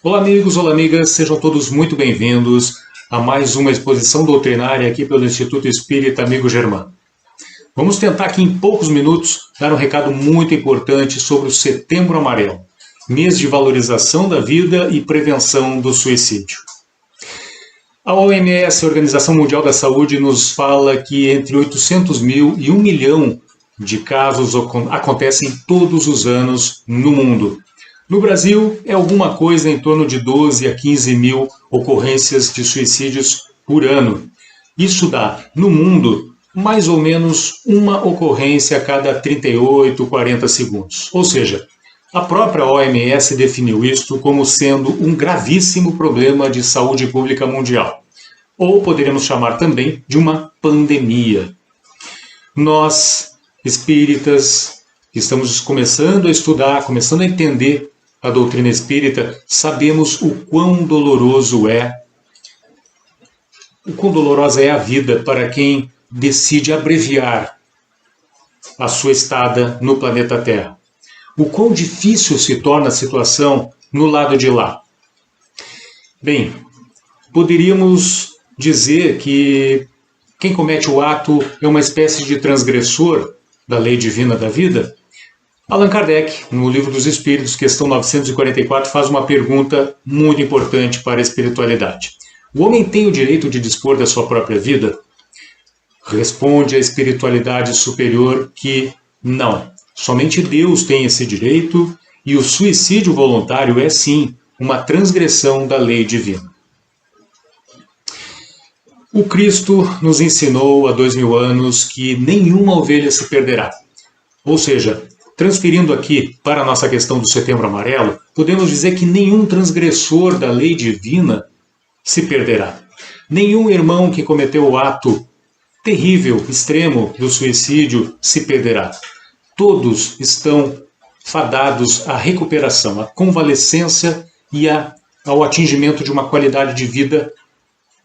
Olá amigos, olá amigas, sejam todos muito bem-vindos a mais uma exposição doutrinária aqui pelo Instituto Espírita Amigo Germano. Vamos tentar aqui em poucos minutos dar um recado muito importante sobre o Setembro Amarelo, mês de valorização da vida e prevenção do suicídio. A OMS, a Organização Mundial da Saúde, nos fala que entre 800 mil e 1 milhão de casos acontecem todos os anos no mundo. No Brasil, é alguma coisa em torno de 12 a 15 mil ocorrências de suicídios por ano. Isso dá, no mundo, mais ou menos uma ocorrência a cada 38, 40 segundos. Ou seja, a própria OMS definiu isto como sendo um gravíssimo problema de saúde pública mundial. Ou poderíamos chamar também de uma pandemia. Nós, espíritas, que estamos começando a estudar, começando a entender a doutrina espírita, sabemos o quão dolorosa é a vida para quem decide abreviar a sua estada no planeta Terra. O quão difícil se torna a situação no lado de lá. Bem, poderíamos dizer que quem comete o ato é uma espécie de transgressor da lei divina da vida. Allan Kardec, no Livro dos Espíritos, questão 944, faz uma pergunta muito importante para a espiritualidade. O homem tem o direito de dispor da sua própria vida? Responde a espiritualidade superior que não. Somente Deus tem esse direito e o suicídio voluntário é, sim, uma transgressão da lei divina. O Cristo nos ensinou há 2000 anos que nenhuma ovelha se perderá. Ou seja, transferindo aqui para a nossa questão do Setembro Amarelo, podemos dizer que nenhum transgressor da lei divina se perderá. Nenhum irmão que cometeu o ato terrível, extremo do suicídio se perderá. Todos estão fadados à recuperação, à convalescência e ao atingimento de uma qualidade de vida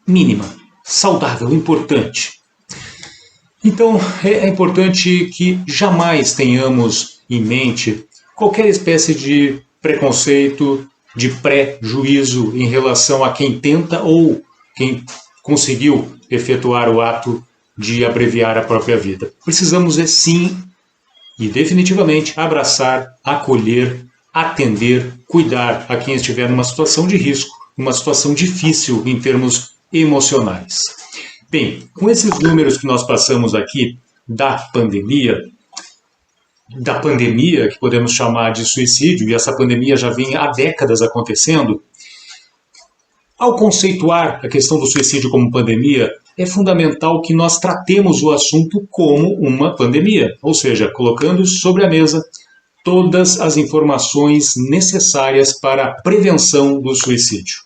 mínima, saudável, importante. Então, é importante que jamais tenhamos em mente qualquer espécie de preconceito, de pré-juízo em relação a quem tenta ou quem conseguiu efetuar o ato de abreviar a própria vida. Precisamos, sim, e definitivamente, abraçar, acolher, atender, cuidar a quem estiver numa situação de risco, numa situação difícil em termos emocionais. Bem, com esses números que nós passamos aqui da pandemia que podemos chamar de suicídio, e essa pandemia já vem há décadas acontecendo, ao conceituar a questão do suicídio como pandemia, é fundamental que nós tratemos o assunto como uma pandemia, ou seja, colocando sobre a mesa todas as informações necessárias para a prevenção do suicídio.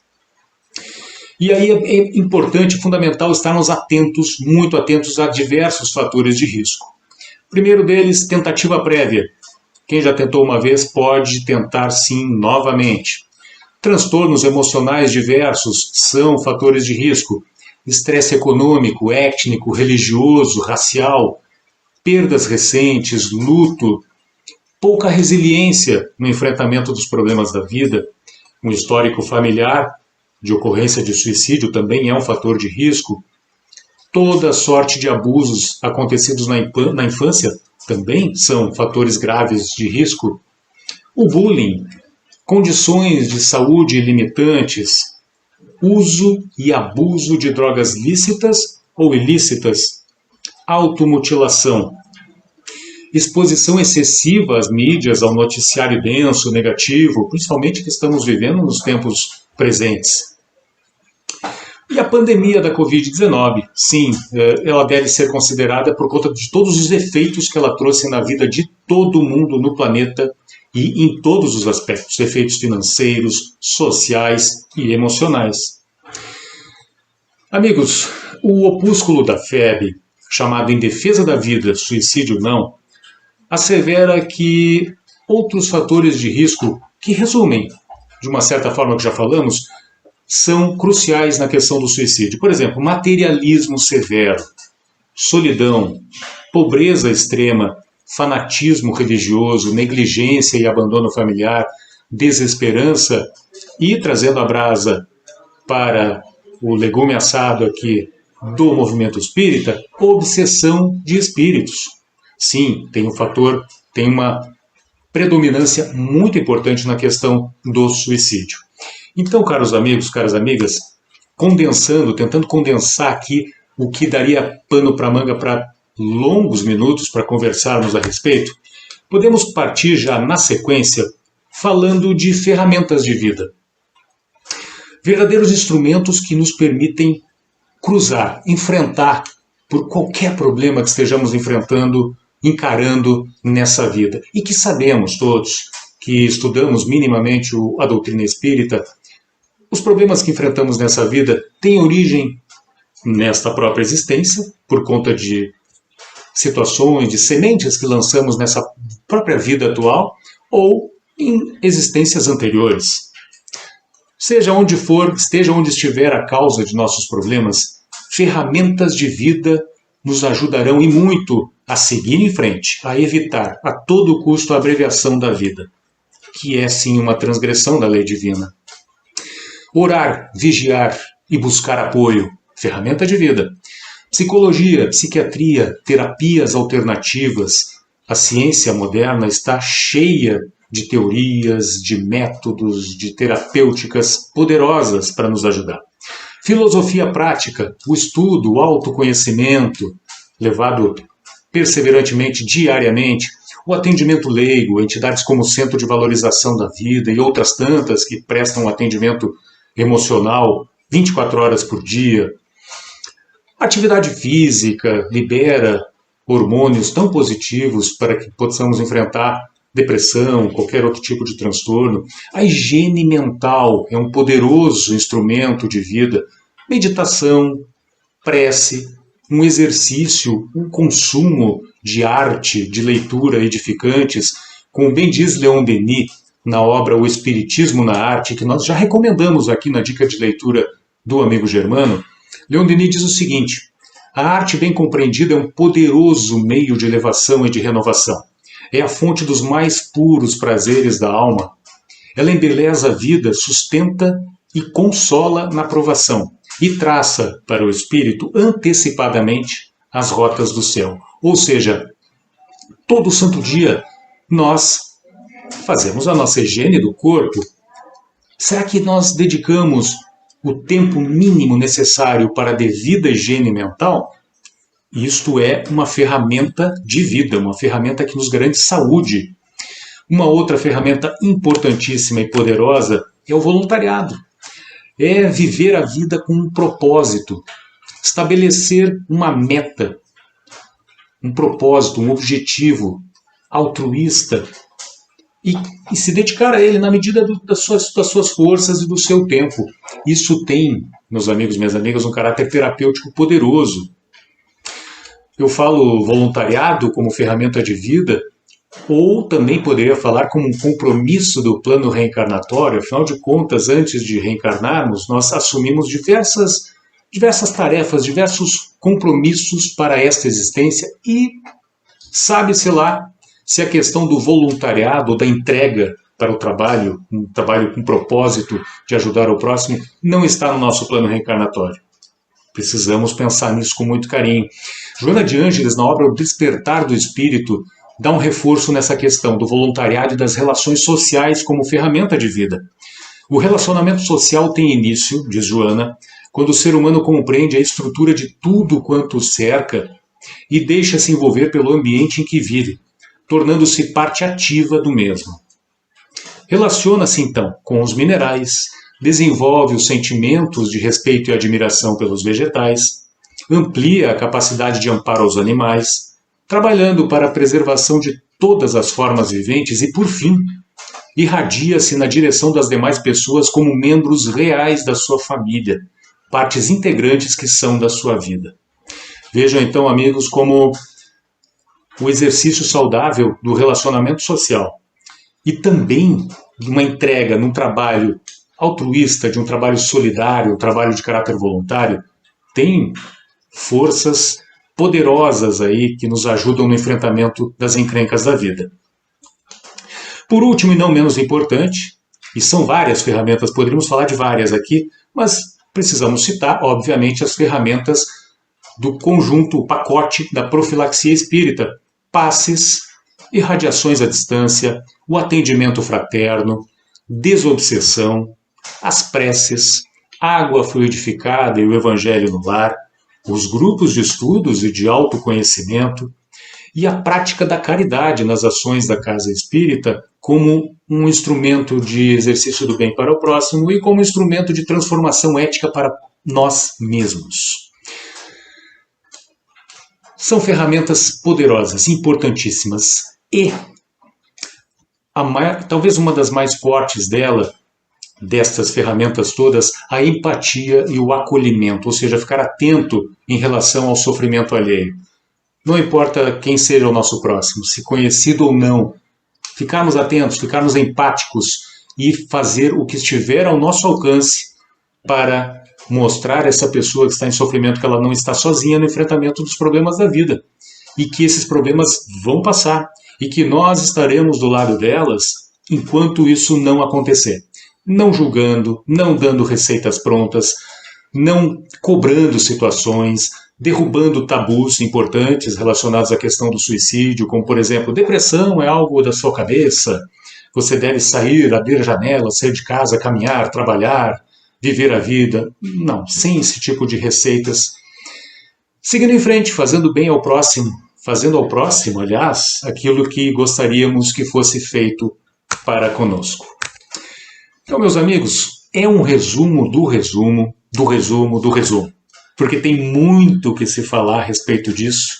E aí é importante, fundamental, estarmos atentos, muito atentos a diversos fatores de risco. Primeiro deles, tentativa prévia. Quem já tentou uma vez pode tentar sim novamente. Transtornos emocionais diversos são fatores de risco. Estresse econômico, étnico, religioso, racial, perdas recentes, luto, pouca resiliência no enfrentamento dos problemas da vida, um histórico familiar de ocorrência de suicídio também é um fator de risco. Toda sorte de abusos acontecidos na infância também são fatores graves de risco. O bullying, condições de saúde limitantes, uso e abuso de drogas lícitas ou ilícitas, automutilação, exposição excessiva às mídias, ao noticiário denso, negativo, principalmente que estamos vivendo nos tempos presentes. E a pandemia da Covid-19, sim, ela deve ser considerada por conta de todos os efeitos que ela trouxe na vida de todo mundo no planeta e em todos os aspectos, efeitos financeiros, sociais e emocionais. Amigos, o opúsculo da FEB, chamado Em Defesa da Vida, Suicídio Não, assevera que outros fatores de risco, que resumem, de uma certa forma que já falamos, são cruciais na questão do suicídio. Por exemplo, materialismo severo, solidão, pobreza extrema, fanatismo religioso, negligência e abandono familiar, desesperança E trazendo a brasa para o legume assado aqui do movimento espírita, obsessão de espíritos. Sim, tem um fator, tem uma predominância muito importante na questão do suicídio. Então, caros amigos, caras amigas, tentando condensar aqui o que daria pano para manga para longos minutos para conversarmos a respeito, podemos partir já na sequência falando de ferramentas de vida. Verdadeiros instrumentos que nos permitem cruzar, enfrentar por qualquer problema que estejamos enfrentando, encarando nessa vida. E que sabemos todos, que estudamos minimamente a doutrina espírita, os problemas que enfrentamos nessa vida têm origem nesta própria existência, por conta de situações, de sementes que lançamos nessa própria vida atual, ou em existências anteriores. Seja onde for, esteja onde estiver a causa de nossos problemas, ferramentas de vida nos ajudarão e muito a seguir em frente, a evitar a todo custo a abreviação da vida, que é sim uma transgressão da lei divina. Orar, vigiar e buscar apoio, ferramenta de vida. Psicologia, psiquiatria, terapias alternativas. A ciência moderna está cheia de teorias, de métodos, de terapêuticas poderosas para nos ajudar. Filosofia prática, o estudo, o autoconhecimento, levado perseverantemente, diariamente, o atendimento leigo, entidades como o Centro de Valorização da Vida e outras tantas que prestam atendimento emocional 24 horas por dia. Atividade física libera hormônios tão positivos para que possamos enfrentar depressão, qualquer outro tipo de transtorno. A higiene mental é um poderoso instrumento de vida. Meditação, prece, um exercício, um consumo de arte, de leitura edificantes, como bem diz Leon Denis na obra O Espiritismo na Arte, que nós já recomendamos aqui na dica de leitura do amigo Germano. Leon Denis diz o seguinte: a arte bem compreendida é um poderoso meio de elevação e de renovação. É a fonte dos mais puros prazeres da alma. Ela embeleza a vida, sustenta e consola na provação e traça para o espírito antecipadamente as rotas do céu. Ou seja, todo santo dia nós fazemos a nossa higiene do corpo. Será que nós dedicamos o tempo mínimo necessário para a devida higiene mental? Isto é uma ferramenta de vida, uma ferramenta que nos garante saúde. Uma outra ferramenta importantíssima e poderosa é o voluntariado. É viver a vida com um propósito, estabelecer uma meta, um propósito, um objetivo altruísta e se dedicar a ele na medida das suas forças e do seu tempo. Isso tem, meus amigos e minhas amigas, um caráter terapêutico poderoso. Eu falo voluntariado como ferramenta de vida, ou também poderia falar como um compromisso do plano reencarnatório. Afinal de contas, antes de reencarnarmos, nós assumimos diversas tarefas, diversos compromissos para esta existência e sabe-se lá se a questão do voluntariado, da entrega para o trabalho, um trabalho com propósito de ajudar o próximo, não está no nosso plano reencarnatório. Precisamos pensar nisso com muito carinho. Joana de Ângeles, na obra O Despertar do Espírito, dá um reforço nessa questão do voluntariado e das relações sociais como ferramenta de vida. O relacionamento social tem início, diz Joana, quando o ser humano compreende a estrutura de tudo quanto o cerca e deixa-se envolver pelo ambiente em que vive, tornando-se parte ativa do mesmo. Relaciona-se então com os minerais, desenvolve os sentimentos de respeito e admiração pelos vegetais, amplia a capacidade de amparo aos animais, trabalhando para a preservação de todas as formas viventes e, por fim, irradia-se na direção das demais pessoas como membros reais da sua família, partes integrantes que são da sua vida. Vejam então, amigos, como o exercício saudável do relacionamento social e também de uma entrega num trabalho altruísta, de um trabalho solidário, um trabalho de caráter voluntário, tem forças poderosas aí que nos ajudam no enfrentamento das encrencas da vida. Por último e não menos importante, E são várias ferramentas, poderíamos falar de várias aqui, mas precisamos citar, obviamente, as ferramentas do conjunto, o pacote da profilaxia espírita, passes, irradiações à distância, o atendimento fraterno, desobsessão, as preces, água fluidificada e o evangelho no lar, os grupos de estudos e de autoconhecimento e a prática da caridade nas ações da casa espírita como um instrumento de exercício do bem para o próximo e como instrumento de transformação ética para nós mesmos. São ferramentas poderosas, importantíssimas e talvez uma das mais fortes destas ferramentas todas, a empatia e o acolhimento, ou seja, ficar atento em relação ao sofrimento alheio. Não importa quem seja o nosso próximo, se conhecido ou não, ficarmos atentos, ficarmos empáticos e fazer o que estiver ao nosso alcance para mostrar a essa pessoa que está em sofrimento que ela não está sozinha no enfrentamento dos problemas da vida e que esses problemas vão passar e que nós estaremos do lado delas enquanto isso não acontecer. Não julgando, não dando receitas prontas, não cobrando situações, derrubando tabus importantes relacionados à questão do suicídio, como, por exemplo, depressão é algo da sua cabeça, você deve sair, abrir a janela, sair de casa, caminhar, trabalhar, viver a vida. Não, sem esse tipo de receitas. Seguindo em frente, fazendo bem ao próximo, fazendo ao próximo, aliás, aquilo que gostaríamos que fosse feito para conosco. Então, meus amigos, é um resumo do resumo, do resumo, do resumo. Porque tem muito que se falar a respeito disso.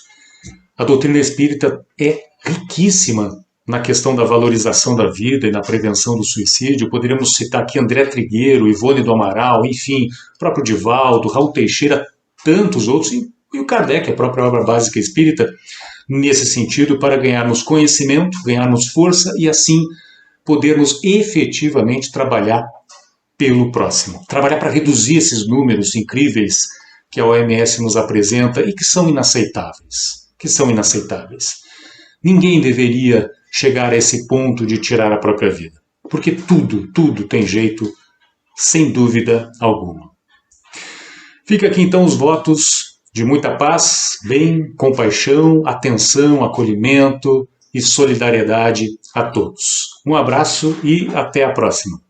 A doutrina espírita é riquíssima na questão da valorização da vida e na prevenção do suicídio. Poderíamos citar aqui André Trigueiro, Ivone do Amaral, enfim, o próprio Divaldo, Raul Teixeira, tantos outros, e o Kardec, a própria obra básica espírita, nesse sentido, para ganharmos conhecimento, ganharmos força e assim podermos efetivamente trabalhar pelo próximo. Trabalhar para reduzir esses números incríveis que a OMS nos apresenta e que são inaceitáveis. Ninguém deveria chegar a esse ponto de tirar a própria vida. Porque tudo tem jeito, sem dúvida alguma. Fica aqui então os votos de muita paz, bem, compaixão, atenção, acolhimento e solidariedade a todos. Um abraço e até a próxima.